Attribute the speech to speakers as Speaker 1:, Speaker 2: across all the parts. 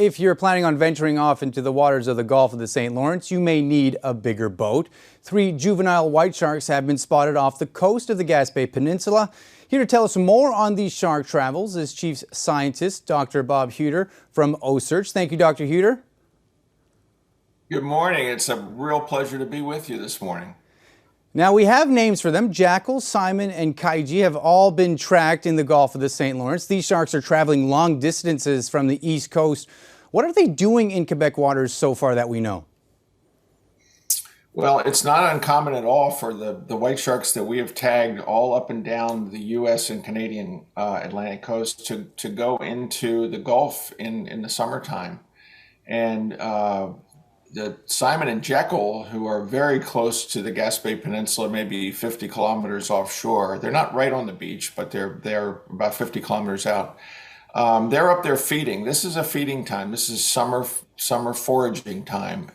Speaker 1: if you're planning on venturing off into the waters of the Gulf of the St. Lawrence, you may need a bigger boat. 3 juvenile white sharks have been spotted off the coast of the Gaspé Peninsula. Here to tell us more on these shark travels is Chief Scientist Dr. Bob Hueter from Ocearch. Thank you, Dr. Hueter.
Speaker 2: Good morning. It's a real pleasure to be with you this morning.
Speaker 1: Now, we have names for them. Jekyll, Simon, and Keji have all been tracked in the Gulf of the St. Lawrence. These sharks are traveling long distances from the East Coast. What are they doing in Quebec waters so far that we know?
Speaker 2: Well, it's not uncommon at all for the white sharks that we have tagged all up and down the U.S. and Canadian Atlantic coast to go into the Gulf in the summertime. And the Simon and Jekyll, who are very close to the Gaspé Peninsula, maybe 50 kilometers offshore. They're not right on the beach, but they're about 50 kilometers out. They're up there feeding. This is a feeding time. This is summer foraging time.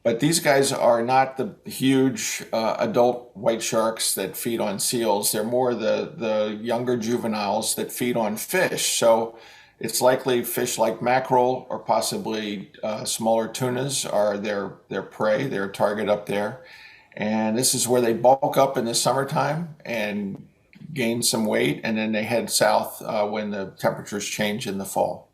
Speaker 2: But these guys are not the huge adult white sharks that feed on seals. They're more the younger juveniles that feed on fish. So it's likely fish like mackerel or possibly smaller tunas are their prey, their target up there. And this is where they bulk up in the summertime and gain some weight, and then they head south when the temperatures change in the fall.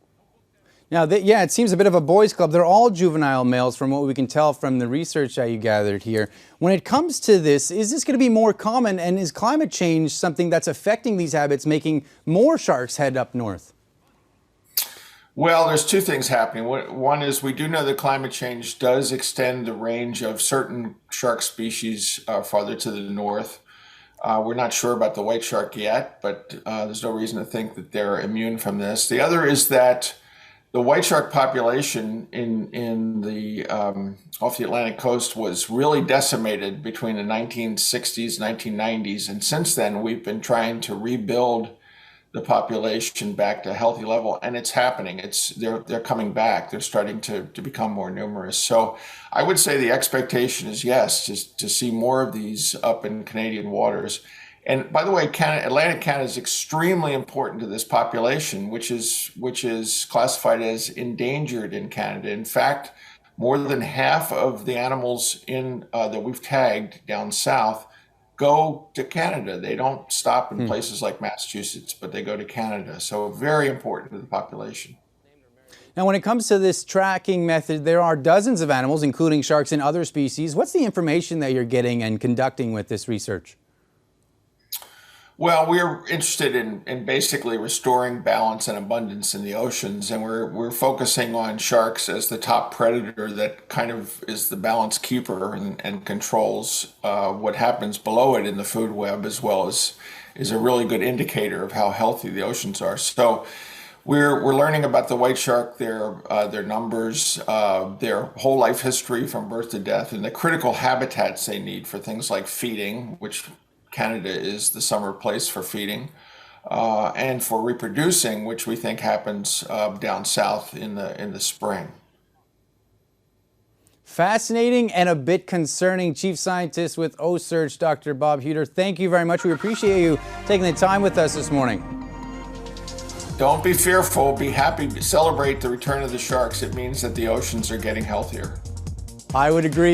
Speaker 1: Now, yeah, it seems a bit of a boys' club. They're all juvenile males from what we can tell from the research that you gathered here. When it comes to this, is this going to be more common, and is climate change something that's affecting these habits, making more sharks head up north?
Speaker 2: Well, there's two things happening. One is we do know that climate change does extend the range of certain shark species farther to the north. We're not sure about the white shark yet, but there's no reason to think that they're immune from this. The other is that the white shark population in the off the Atlantic coast was really decimated between the 1960s, 1990s, and since then we've been trying to rebuild the population back to a healthy level, and it's happening. They're coming back. They're starting to become more numerous. So I would say the expectation is yes, just to see more of these up in Canadian waters. And by the way, Atlantic Canada is extremely important to this population, which is classified as endangered in Canada. In fact, more than half of the animals that we've tagged down south go to Canada. They don't stop in places like Massachusetts, but they go to Canada. So very important to the population.
Speaker 1: Now, when it comes to this tracking method, there are dozens of animals, including sharks and other species. What's the information that you're getting and conducting with this research?
Speaker 2: Well, we're interested in basically restoring balance and abundance in the oceans, and we're focusing on sharks as the top predator that kind of is the balance keeper and controls what happens below it in the food web, as well as is a really good indicator of how healthy the oceans are. So we're learning about the white shark, their numbers, their whole life history from birth to death, and the critical habitats they need for things like feeding, which Canada is the summer place for feeding, and for reproducing, which we think happens down south in the spring.
Speaker 1: Fascinating and a bit concerning. Chief Scientist with Ocearch, Dr. Bob Hueter, thank you very much. We appreciate you taking the time with us this morning.
Speaker 2: Don't be fearful. Be happy. Celebrate the return of the sharks. It means that the oceans are getting healthier.
Speaker 1: I would agree.